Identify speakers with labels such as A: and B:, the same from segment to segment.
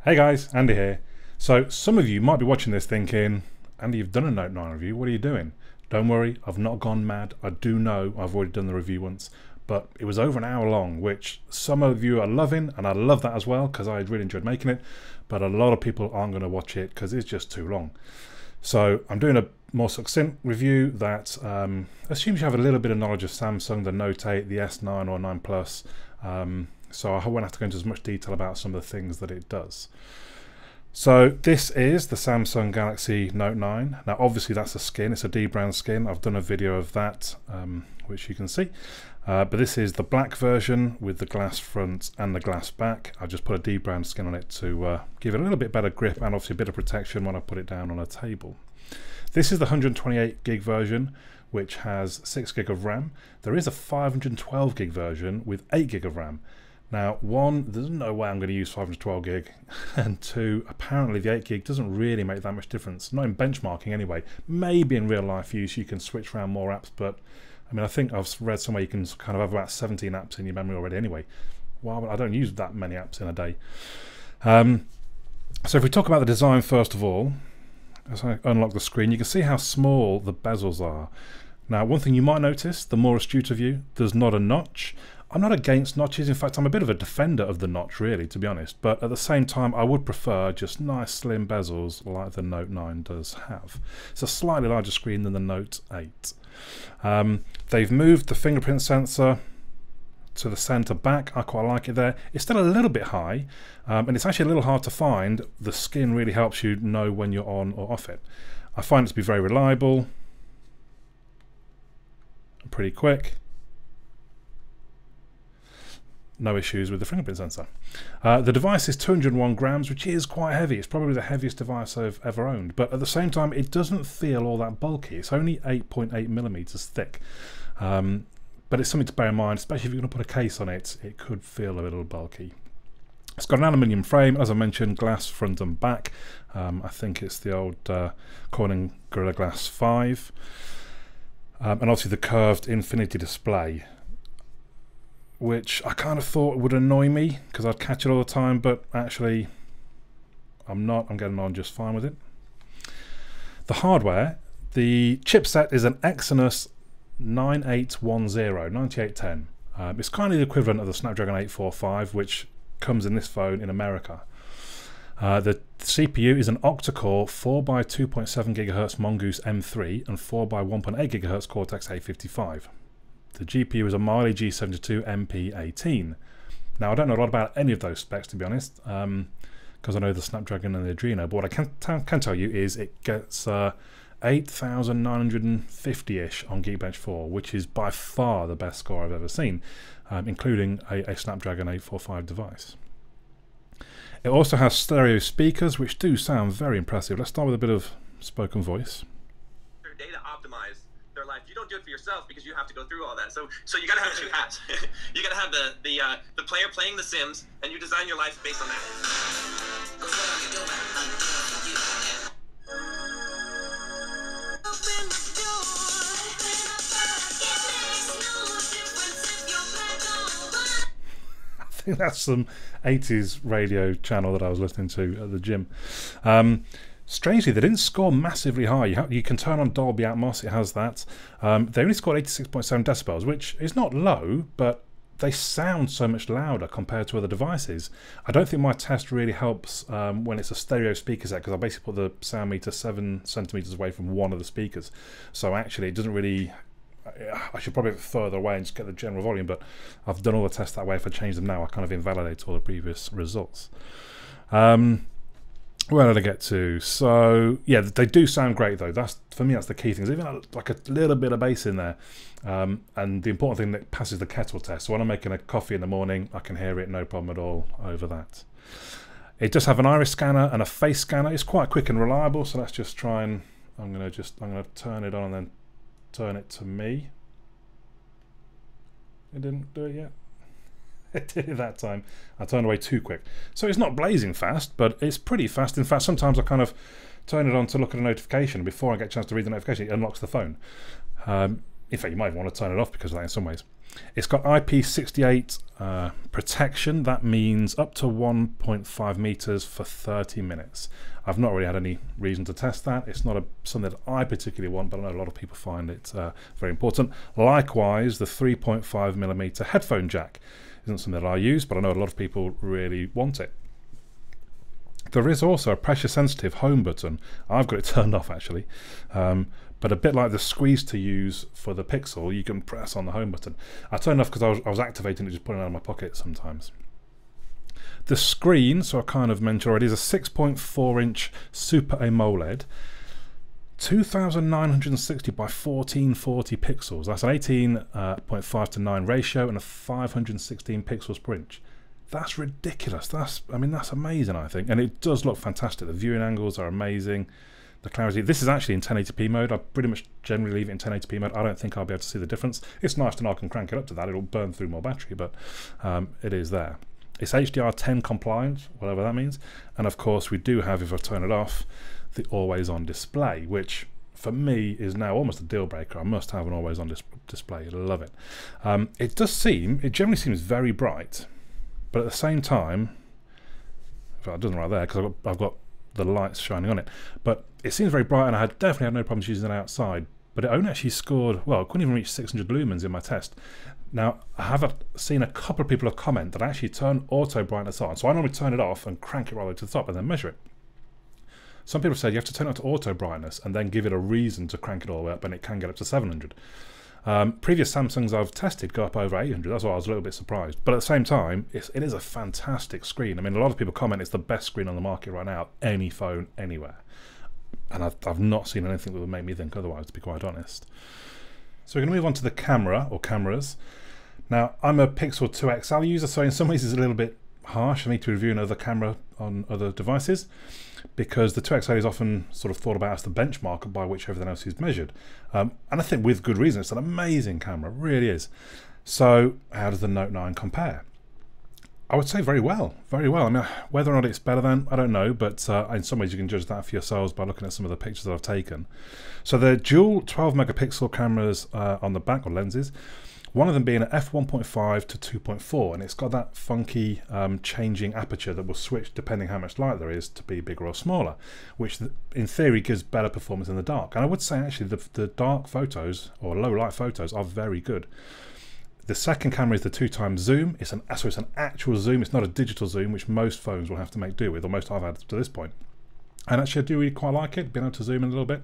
A: Hey guys, Andy here. So some of you might be watching this thinking, Andy, you've done a Note 9 review, what are you doing? Don't worry, I've not gone mad. I do know I've already done the review once, but it was over an hour long, which some of you are loving, and I love that as well because I really enjoyed making it, but a lot of people aren't going to watch it because it's just too long. So I'm doing a more succinct review that assumes you have a little bit of knowledge of Samsung, the Note 8, the S9 or 9 Plus. So I won't have to go into as much detail about some of the things that it does. So this is the Samsung Galaxy Note 9. Now obviously that's a skin, it's a D-brand skin. I've done a video of that, which you can see. But this is the black version with the glass front and the glass back. I just put a D-brand skin on it to give it a little bit better grip and obviously a bit of protection when I put it down on a table. This is the 128 gig version, which has 6 gig of RAM. There is a 512 gig version with 8 gig of RAM. Now, one, there's no way I'm going to use 512 gig, and two, apparently the 8 gig doesn't really make that much difference. Not in benchmarking anyway. Maybe in real life use you can switch around more apps, but I mean, I think I've read somewhere you can kind of have about 17 apps in your memory already anyway. Well, I don't use that many apps in a day. So if we talk about the design first of all, as I unlock the screen, you can see how small the bezels are. Now, one thing you might notice, the more astute of you, there's not a notch. I'm not against notches. In fact, I'm a bit of a defender of the notch, really, to be honest. But at the same time, I would prefer just nice slim bezels like the Note 9 does have. It's a slightly larger screen than the Note 8. They've moved the fingerprint sensor to the center back. I quite like it there. It's still a little bit high, and it's actually a little hard to find. The skin really helps you know when you're on or off it. I find it to be very reliable, pretty quick. No issues with the fingerprint sensor. The device is 201 grams, which is quite heavy. It's probably the heaviest device I've ever owned, but at the same time it doesn't feel all that bulky. It's only 8.8 millimeters thick, but it's something to bear in mind, especially if you're going to put a case on it. It could feel a little bulky. It's got an aluminium frame, as I mentioned, glass front and back. I think it's the old Corning Gorilla Glass 5, and obviously the curved infinity display, which I kind of thought would annoy me because I'd catch it all the time, but actually I'm not. I'm getting on just fine with it. The hardware, the chipset is an Exynos 9810. It's kind of the equivalent of the Snapdragon 845, which comes in this phone in America. The CPU is an octa-core 4x2.7 GHz Mongoose M3 and 4x1.8 GHz Cortex A55. The GPU is a Mali G72 MP18. Now, I don't know a lot about any of those specs, to be honest, because I know the Snapdragon and the Adreno, but what I can tell you is it gets 8,950-ish on Geekbench 4, which is by far the best score I've ever seen, including a Snapdragon 845 device. It also has stereo speakers, which do sound very impressive. Let's start with a bit of spoken voice.
B: Data optimize their life. You don't do it for yourself because you have to go through all that. So you gotta have two hats. You gotta have the player playing The Sims, and you design your life based on that.
A: I think that's some 80s radio channel that I was listening to at the gym. Strangely, they didn't score massively high. You can turn on Dolby Atmos, it has that. They only scored 86.7 decibels, which is not low, but they sound so much louder compared to other devices. I don't think my test really helps when it's a stereo speaker set, because I basically put the sound meter 7 centimeters away from one of the speakers. So actually, it doesn't really... I should probably be further away and just get the general volume, but I've done all the tests that way. If I change them now, I kind of invalidate all the previous results. Where did I get to? So yeah, they do sound great though. That's, for me, that's the key thing. There's even like a little bit of bass in there, and the important thing, that passes the kettle test. So when I'm making a coffee in the morning, I can hear it no problem at all over that. It does have an iris scanner and a face scanner. It's quite quick and reliable. So let's just try and I'm gonna turn it on and then turn it to me. It didn't do it yet. It did it that time. I turned away too quick. So it's not blazing fast, but it's pretty fast. In fact, sometimes I kind of turn it on to look at a notification. Before I get a chance to read the notification, it unlocks the phone. In fact, you might want to turn it off because of that in some ways. It's got IP68 protection. That means up to 1.5 meters for 30 minutes. I've not really had any reason to test that. It's not something that I particularly want, but I know a lot of people find it very important. Likewise, the 3.5 millimeter headphone jack isn't something that I use, but I know a lot of people really want it. There is also a pressure sensitive home button. I've got it turned off actually. But a bit like the squeeze to use for the Pixel, you can press on the home button. I turned it off because I was activating it, just pulling it out of my pocket sometimes. The screen, so I kind of mentioned already, is a 6.4 inch Super AMOLED, 2960 by 1440 pixels. That's an 18.5 to 9 ratio and a 516 pixels per inch. That's ridiculous. That's amazing, I think. And it does look fantastic. The viewing angles are amazing. The clarity. This is actually in 1080p mode. I pretty much generally leave it in 1080p mode. I don't think I'll be able to see the difference. It's nice to know I can crank it up to that. It'll burn through more battery, but it is there. It's HDR10 compliant, whatever that means. And of course, we do have, if I turn it off, the always on display, which for me is now almost a deal breaker. I must have an always on display. I love it. It generally seems very bright, but at the same time, it doesn't right there because I've got the lights shining on it, but it seems very bright, and I definitely had no problems using it outside. But it only actually scored, well, it couldn't even reach 600 lumens in my test. Now, I have seen a couple of people have commented that I actually turn auto brightness on, so I normally turn it off and crank it right to the top and then measure it. Some people have said you have to turn it to auto brightness and then give it a reason to crank it all the way up, and it can get up to 700. Previous Samsungs I've tested go up over 800. That's why I was a little bit surprised. But at the same time, it is a fantastic screen. I mean, a lot of people comment it's the best screen on the market right now, any phone, anywhere. And I've not seen anything that would make me think otherwise, to be quite honest. So we're going to move on to the camera, or cameras. Now, I'm a Pixel 2 XL user, so in some ways it's a little bit harsh for me to review another camera on other devices, because the 2 XL is often sort of thought about as the benchmark by which everything else is measured. And I think with good reason. It's an amazing camera, it really is. So how does the Note 9 compare? I would say very well, very well. I mean, whether or not it's better than, I don't know, but in some ways you can judge that for yourselves by looking at some of the pictures that I've taken. So they're dual 12 megapixel cameras on the back, or lenses. One of them being an f1.5 to 2.4, and it's got that funky changing aperture that will switch depending how much light there is to be bigger or smaller, which in theory gives better performance in the dark. And I would say actually the dark photos, or low light photos, are very good. The second camera is the 2x zoom. It's an actual zoom. It's not a digital zoom, which most phones will have to make do with, or most I've had to this point. And actually, I do really quite like it, being able to zoom in a little bit.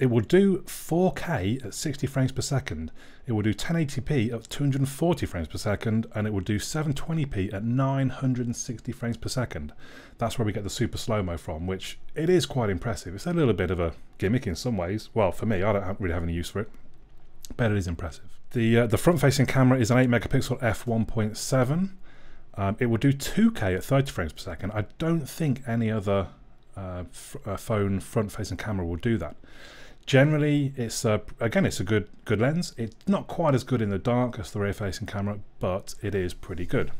A: It will do 4K at 60 frames per second. It will do 1080p at 240 frames per second, and it will do 720p at 960 frames per second. That's where we get the super slow-mo from, which it is quite impressive. It's a little bit of a gimmick in some ways. Well, for me, I don't really have any use for it, but it is impressive. The front-facing camera is an 8 megapixel f1.7. It will do 2K at 30 frames per second. I don't think any other phone front-facing camera will do that. Generally, again, it's a good lens. It's not quite as good in the dark as the rear-facing camera, but it is pretty good.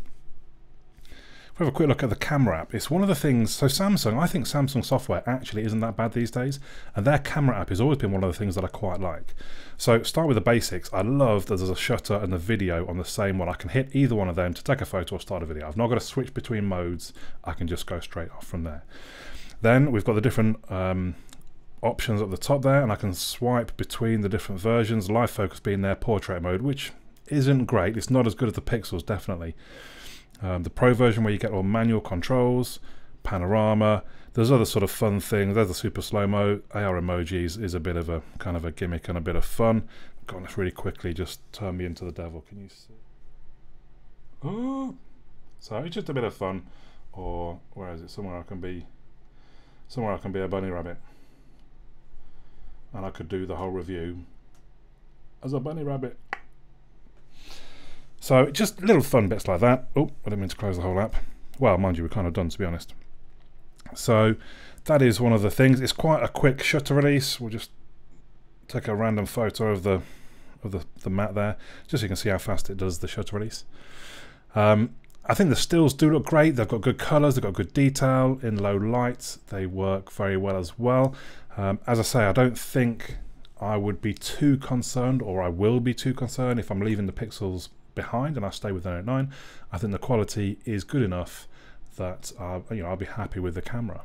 A: If we have a quick look at the camera app, it's one of the things. So I think Samsung software actually isn't that bad these days, and their camera app has always been one of the things that I quite like. So start with the basics. I love that there's a shutter and the video on the same one. I can hit either one of them to take a photo or start a video. I've not got to switch between modes. I can just go straight off from there. Then we've got the different options at the top there, and I can swipe between the different versions. Live focus being their portrait mode, which isn't great. It's not as good as the Pixels, definitely. The Pro version where you get all manual controls, panorama. There's other sort of fun things. There's the super slow-mo. AR emojis is a bit of a kind of a gimmick and a bit of fun. God, let's really quickly just turn me into the devil. Can you see? Oh, so it's just a bit of fun. Or where is it? Somewhere I can be a bunny rabbit, and I could do the whole review as a bunny rabbit. So just little fun bits like that. Oh, I didn't mean to close the whole app. Well, mind you, we're kind of done, to be honest. So that is one of the things. It's quite a quick shutter release. We'll just take a random photo of the mat there, just so you can see how fast it does the shutter release. I think the stills do look great. They've got good colours, they've got good detail in low light. They work very well as well. As I say, I don't think I would be too concerned, or I will be too concerned if I'm leaving the pixels behind and I stay with the Note 9. I think the quality is good enough that I'll be happy with the camera.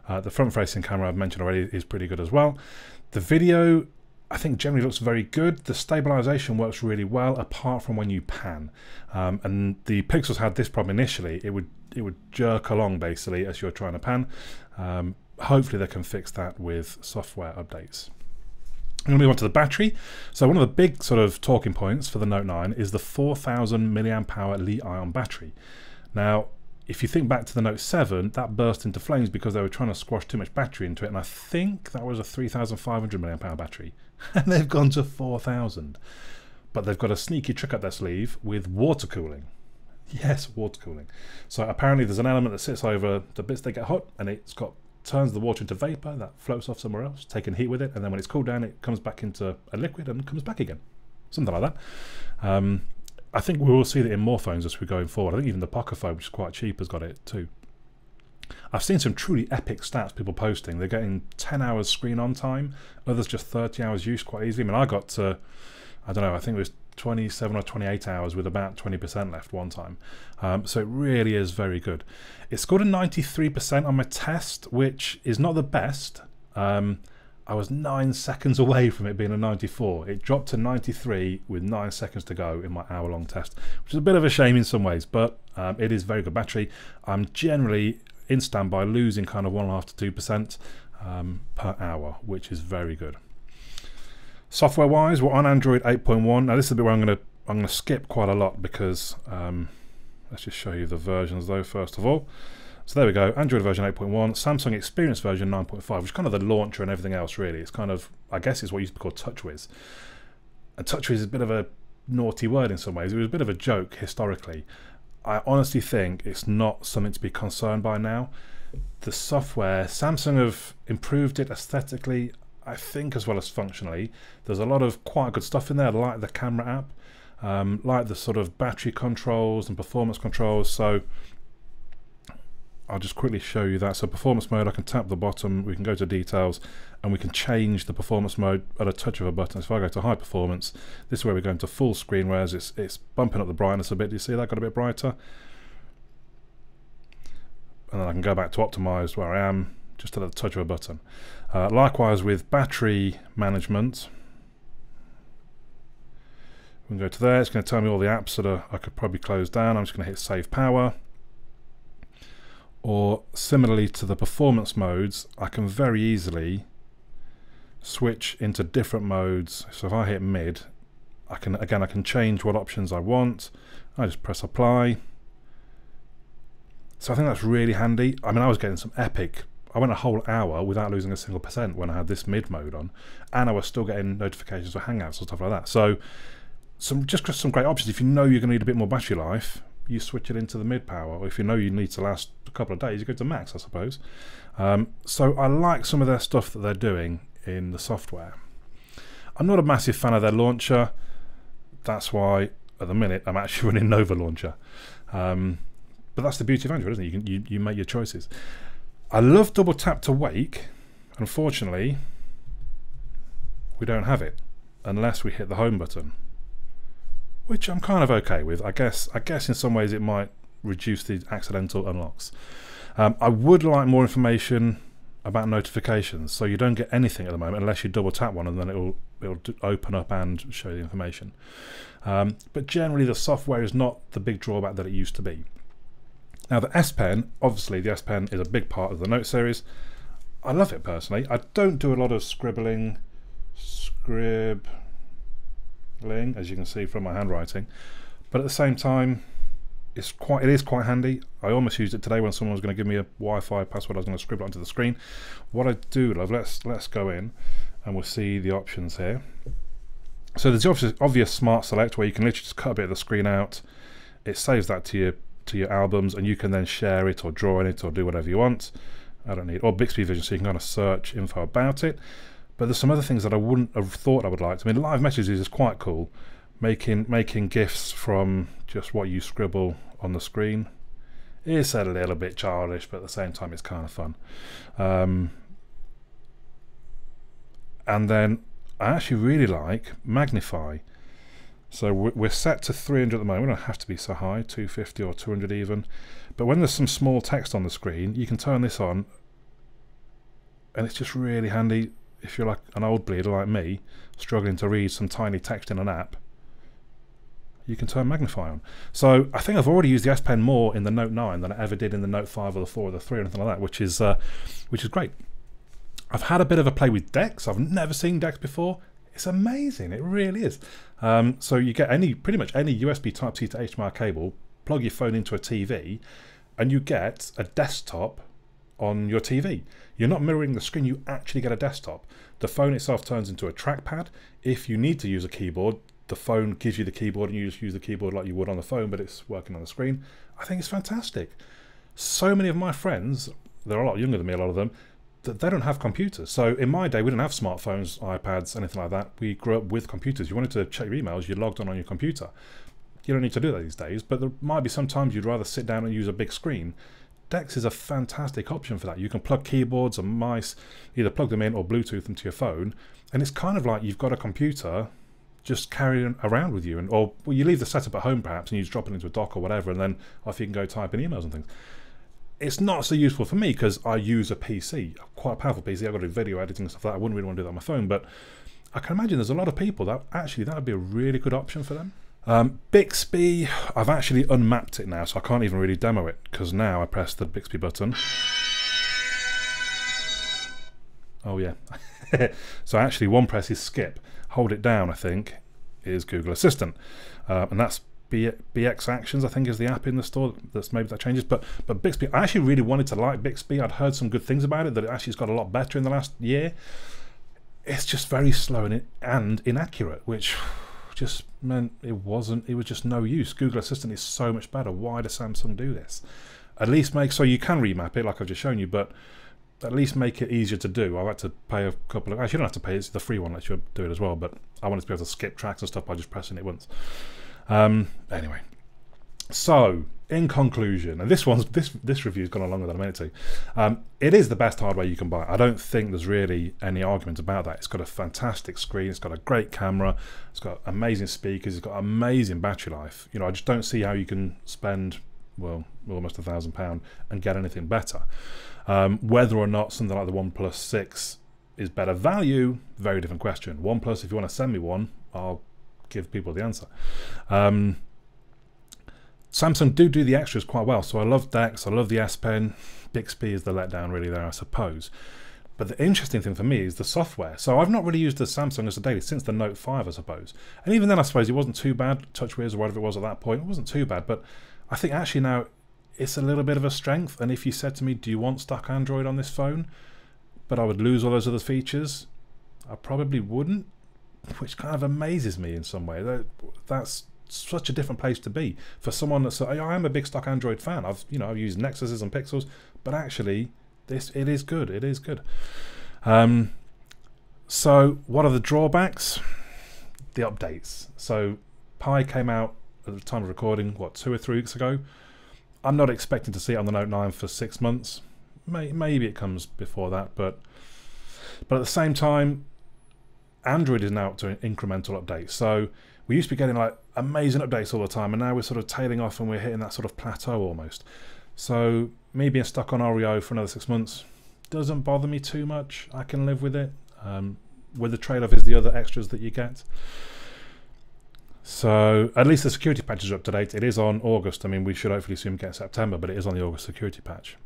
A: The front-facing camera I've mentioned already is pretty good as well. The video, I think, generally looks very good. The stabilization works really well, apart from when you pan. And the Pixels had this problem initially. It would jerk along basically as you're trying to pan. Hopefully they can fix that with software updates. I'm going to move on to the battery. So one of the big sort of talking points for the Note 9 is the 4000 mAh Li-ion battery. Now, if you think back to the Note 7, that burst into flames because they were trying to squash too much battery into it, and I think that was a 3500 mAh battery, and they've gone to 4000. But they've got a sneaky trick up their sleeve with water cooling. Yes, water cooling. So apparently there's an element that sits over the bits that get hot, and turns the water into vapor that floats off somewhere else, taking heat with it, and then when it's cooled down, it comes back into a liquid and comes back again. Something like that. I think we will see that in more phones as we're going forward. I think even the Poco phone, which is quite cheap, has got it too. I've seen some truly epic stats people posting. They're getting 10 hours screen on time, others just 30 hours use quite easily. I mean, I got to, I don't know, I think it was 27 or 28 hours with about 20% left one time. So it really is very good. It scored a 93% on my test, which is not the best. I was 9 seconds away from it being a 94. It dropped to 93 with 9 seconds to go in my hour-long test, which is a bit of a shame in some ways, but it is very good battery. I'm generally in standby, losing kind of 1.5 to 2% per hour, which is very good. Software-wise, we're on Android 8.1. Now this is the bit where I'm going to skip quite a lot because let's just show you the versions though first of all. So there we go, Android version 8.1, Samsung Experience version 9.5, which is kind of the launcher and everything else really. It's kind of, I guess it's what used to be called TouchWiz. And TouchWiz is a bit of a naughty word in some ways. It was a bit of a joke historically. I honestly think it's not something to be concerned by now. The software, Samsung have improved it aesthetically, I think, as well as functionally. There's a lot of quite good stuff in there, like the camera app, like the sort of battery controls and performance controls. So I'll just quickly show you that. So performance mode, I can tap the bottom, we can go to details, and we can change the performance mode at a touch of a button. So if I go to high performance, this is where we're going to full screen, whereas it's bumping up the brightness a bit. Do you see that got a bit brighter? And then I can go back to optimized where I am, just at the touch of a button. Likewise with battery management, we can go to there. It's going to tell me all the apps that I could probably close down. I'm just going to hit save power. Or similarly to the performance modes, I can very easily switch into different modes. So if I hit mid, I can change what options I want. I just press apply. So I think that's really handy. I mean, I was getting some epic. I went a whole hour without losing a single percent when I had this mid mode on, and I was still getting notifications for Hangouts and stuff like that. So just some great options. If you know you're going to need a bit more battery life, you switch it into the mid power, or if you know you need to last a couple of days, you go to max, I suppose. So I like some of their stuff that they're doing in the software. I'm not a massive fan of their launcher. That's why at the minute I'm actually running Nova Launcher. But that's the beauty of Android, isn't it? You make your choices. I love double tap to wake. Unfortunately, we don't have it unless we hit the home button, which I'm kind of okay with. I guess in some ways it might reduce the accidental unlocks. I would like more information about notifications, so you don't get anything at the moment unless you double tap one, and then it'll open up and show you the information. But generally the software is not the big drawback that it used to be. Now the S Pen, obviously the S Pen is a big part of the Note series. I love it personally. I don't do a lot of scribbling, as you can see from my handwriting, but at the same time it is quite handy. I almost used it today when someone was going to give me a Wi-Fi password. I was going to scribble it onto the screen. What I do love, let's go in and we'll see the options here. So there's the obvious smart select where you can literally just cut a bit of the screen out. It saves that to your albums, and you can then share it or draw in it or do whatever you want. I don't need, or Bixby Vision, so you can kind of search info about it. But there's some other things that I wouldn't have thought I would like. I mean, live messages is quite cool. Making GIFs from just what you scribble on the screen is a little bit childish, but at the same time it's kind of fun. And then I actually really like Magnify. So we're set to 300 at the moment. It don't have to be so high, 250 or 200 even. But when there's some small text on the screen, you can turn this on, and it's just really handy if you're like an old bleeder like me, struggling to read some tiny text in an app. You can turn Magnify on. So I think I've already used the S Pen more in the Note 9 than I ever did in the Note 5 or the 4 or the 3 or anything like that, which is great. I've had a bit of a play with DeX. I've never seen DeX before. It's amazing, it really is. So you get pretty much any USB Type-C to HDMI cable, plug your phone into a TV, and you get a desktop on your TV. You're not mirroring the screen, you actually get a desktop. The phone itself turns into a trackpad. If you need to use a keyboard, the phone gives you the keyboard and you just use the keyboard like you would on the phone, but it's working on the screen. I think it's fantastic. So many of my friends, they're a lot younger than me, a lot of them, they don't have computers. So in my day, we didn't have smartphones, iPads, anything like that. We grew up with computers. You wanted to check your emails, you logged on your computer. You don't need to do that these days, but there might be sometimes you'd rather sit down and use a big screen. DeX is a fantastic option for that. You can plug keyboards and mice, either plug them in or Bluetooth them to your phone, and it's kind of like you've got a computer just carrying around with you, or you leave the setup at home perhaps and you just drop it into a dock or whatever, and then off you can go type in emails and things. It's not so useful for me because I use a PC, quite a powerful PC. I've got to do video editing and stuff like that. I wouldn't really want to do that on my phone, but I can imagine there's a lot of people that actually that would be a really good option for them. Bixby, I've actually unmapped it now, so I can't even really demo it because now I press the Bixby button. Oh yeah. So actually one press is skip. Hold it down, I think, is Google Assistant. And that's BX Actions, I think, is the app in the store. That's maybe that changes. But Bixby, I actually really wanted to like Bixby. I'd heard some good things about it, that it actually has got a lot better in the last year. It's just very slow and inaccurate, which just meant it was just no use. Google Assistant is so much better. Why does Samsung do this? At least make so you can remap it like I've just shown you, but at least make it easier to do. I like to pay a couple of, actually you don't have to pay, it's the free one lets you do it as well, but I wanted to be able to skip tracks and stuff by just pressing it once. Anyway, so in conclusion, and this review's gone on longer than I meant it to, it is the best hardware you can buy. I don't think there's really any argument about that. It's got a fantastic screen, it's got a great camera, it's got amazing speakers, it's got amazing battery life. You know, I just don't see how you can spend, well, almost £1,000 and get anything better. Whether or not something like the OnePlus 6 is better value, very different question. OnePlus, if you want to send me one, I'll give people the answer. Samsung do the extras quite well, so I love DeX, I love the S Pen. Bixby is the letdown really there, I suppose. But the interesting thing for me is the software. So I've not really used the Samsung as a daily since the Note 5, I suppose. And even then, I suppose it wasn't too bad. TouchWiz or whatever it was at that point, it wasn't too bad. But I think actually now it's a little bit of a strength. And if you said to me, do you want stock Android on this phone, but I would lose all those other features, I probably wouldn't, which kind of amazes me in some way. That's such a different place to be for someone that's, I am a big stock Android fan. I've used Nexuses and Pixels, but actually it is good. It is good. So what are the drawbacks? The updates. So Pi came out at the time of recording, what, 2 or 3 weeks ago. I'm not expecting to see it on the Note 9 for 6 months. Maybe it comes before that, but at the same time, Android is now up to an incremental update. So we used to be getting like amazing updates all the time, and now we're sort of tailing off and we're hitting that sort of plateau almost. So me being stuck on Oreo for another 6 months doesn't bother me too much. I can live with it. With the trade-off is the other extras that you get. So at least the security patches are up to date. It is on August. I mean, we should hopefully soon get September, but it is on the August security patch.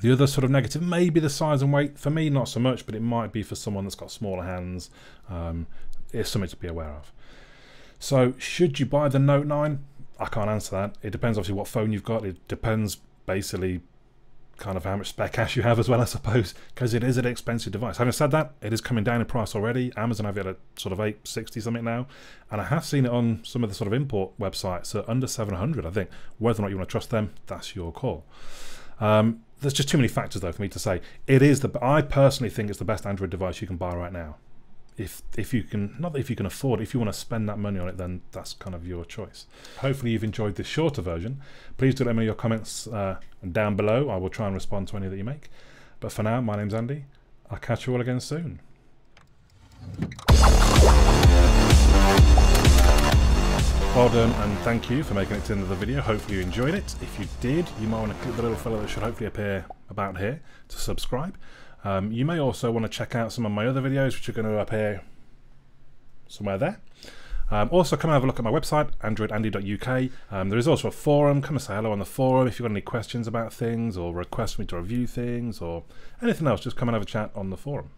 A: The other sort of negative, maybe the size and weight. For me, not so much, but it might be for someone that's got smaller hands. It's something to be aware of. So should you buy the Note 9? I can't answer that. It depends obviously what phone you've got. It depends basically kind of how much spare cash you have as well, I suppose, because it is an expensive device. Having said that, it is coming down in price already. Amazon have it at sort of $860 something now, and I have seen it on some of the sort of import websites at under $700, I think. Whether or not you want to trust them, that's your call. There's just too many factors though for me to say. I personally think it's the best Android device you can buy right now. If you can, not if you can afford it, if you want to spend that money on it, then that's kind of your choice. Hopefully you've enjoyed this shorter version. Please do let me know your comments down below. I will try and respond to any that you make. But for now, my name's Andy. I'll catch you all again soon. Well done, and thank you for making it to the end of the video. Hopefully you enjoyed it. If you did, you might want to click the little fellow that should hopefully appear about here to subscribe. You may also want to check out some of my other videos, which are going to appear somewhere there. Also, come and have a look at my website, androidandy.uk. There is also a forum. Come and say hello on the forum if you've got any questions about things, or request me to review things, or anything else. Just come and have a chat on the forum.